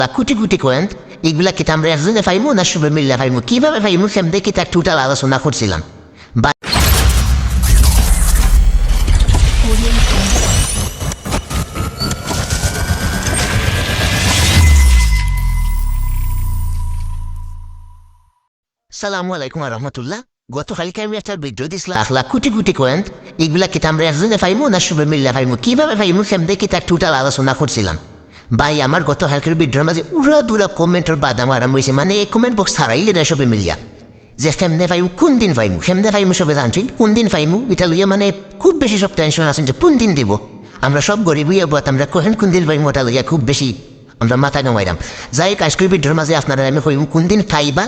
তা কুটি কুটি কয়েন এগুলা কি আমরা একজনে পাইমু না সবে মিললে পাইমু কিভাবে পাইমু সেমদে কি তার টোটাল আলোচনা করছিলাম বা সালামু আলাইকুম রহমতুল্লাহ গতকালকে আমি একটা ভিডিও দিছিলাম 1 লাখ কোটি কোটি কয়েন এগুলা কি আমরা একজনে পাইমু না সবে মিললে পাইমু কিভাবে পাইমু সেমদে কি তার টোটাল আলোচনা করছিলাম ভাই আমার গত হালকের ভিডিওর মাঝে উড়া দুরা কমেন্টের বাদাম আরাম হয়েছে মানে এই কমেন্ট বক্স হারাইলে না সবে মিলিয়া যে কেমনে পাইমু কোন দিন পাইমু কেমনে পাইমু সবে জানছি কোন দিন পাইমু এটা লইয়া মানে খুব বেশি সব টেনশন আছেন যে কোন দিন দিব আমরা সব গরিব হইয়া বাত আমরা কোন দিন পাইমু ওটা লইয়া খুব বেশি আমরা মাথা গামাইলাম যাই আজকের ভিডিওর মাঝে আপনারা আমি কইমু কোন দিন পাইবা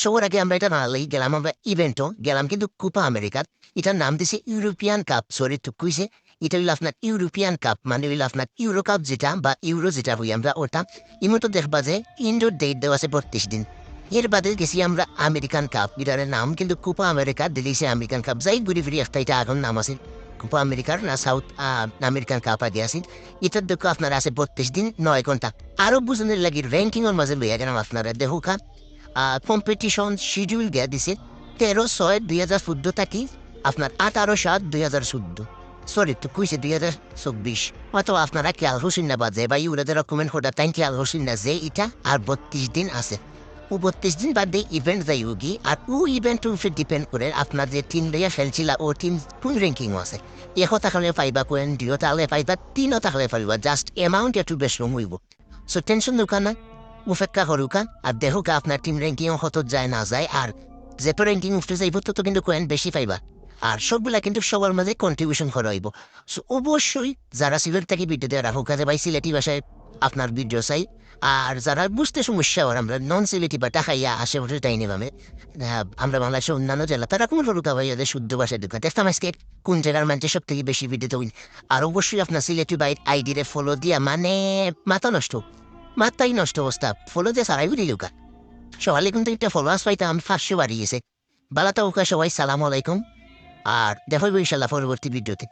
সবার আগে আমরা এটা নালাই গেলাম আমরা ইভেন্টও গেলাম কিন্তু কোপা আমেরিকার এটার নাম দিছে ইউরোপিয়ান কাপ সরি তো কইছে এটা হইল আপনার ইউরোপিয়ান কাপ মানে হইল আপনার ইউরো কাপ যেটা বা ইউরো যেটা হই আমরা ওটা ইমতো দেখবা যে ইনডোর ডেট দেওয়া আছে 32 দিন এর বাদে গেছি আমরা আমেরিকান কাপ এটার নাম কিন্তু কোপা আমেরিকা দিলিছে আমেরিকান কাপ যাই ঘুরি ফিরি একটা এটা আগুন নাম আছে কোপা আমেরিকার না সাউথ আমেরিকান কাপ আগে আছে এটার দেখো আপনার আছে 32 দিন 9 ঘন্টা আরো বুঝনের লাগি র্যাঙ্কিংয়ের মাঝে লইয়া গেলাম আপনারা দেখো কম্পিটিশন শিডিউল দেওয়া দিছে 13/6/2014 থাকি আপনার 18/7/2014 সরি তো কইছে 2024 হয়তো আপনারা খেয়াল হোসেন না বাজে বা ইউরাদের রকমের হোটা তাই খেয়াল হোসেন না যে এটা আর 32 দিন আছে ও 32 দিন বাদে ইভেন্ট যাই হোগি আর ও ইভেন্টের উপরে ডিপেন্ড করে আপনার যে টিম লইয়া খেলছিল ও টিম কোন র্যাঙ্কিং আছে এখো তাহলে পাইবা কোয়েন দুইও তাহলে পাইবা তিনও তাহলে পাইবা জাস্ট অ্যামাউন্ট একটু বেশ রং হইব সো টেনশন দোকান না উপেক্ষা করুকা আর দেখুকা আপনার টিম র্যাঙ্কিং হত যায় না যায় আর যেত র্যাঙ্কিং উঠতে যাইব তত কিন্তু কয়েন বেশি পাইবা আর সবগুলা কিন্তু সবার মাঝে কন্ট্রিবিউশন করা হইব সো অবশ্যই যারা সিলেট থেকে ভিডিও দেওয়া রাখুক কাজে ভাই সিলেটি ভাষায় আপনার ভিডিও চাই আর যারা বুঝতে সমস্যা আর আমরা নন সিলেটি বা টাকাইয়া আশেপাশে তাই নেবামে আমরা বাংলাদেশের অন্যান্য জেলা তারা কোন রুকা ভাই ওদের শুদ্ধ ভাষায় ঢুকা দেখতাম আজকে কোন জায়গার মানুষের সব থেকে বেশি ভিডিও তৈন আর অবশ্যই আপনার সিলেটি বাইট আইডি রে ফলো দিয়া মানে মাথা নষ্ট মাথাই নষ্ট অবস্থা ফলো দিয়ে সারাই উঠে লুকা সকালে কিন্তু একটা ফলোয়ার্স পাইতাম 500 বাড়িয়েছে বালাতা ওকা সবাই সালাম আলাইকুম আর দেখো ইনশাল্লাহ পরবর্তী ভিডিওতে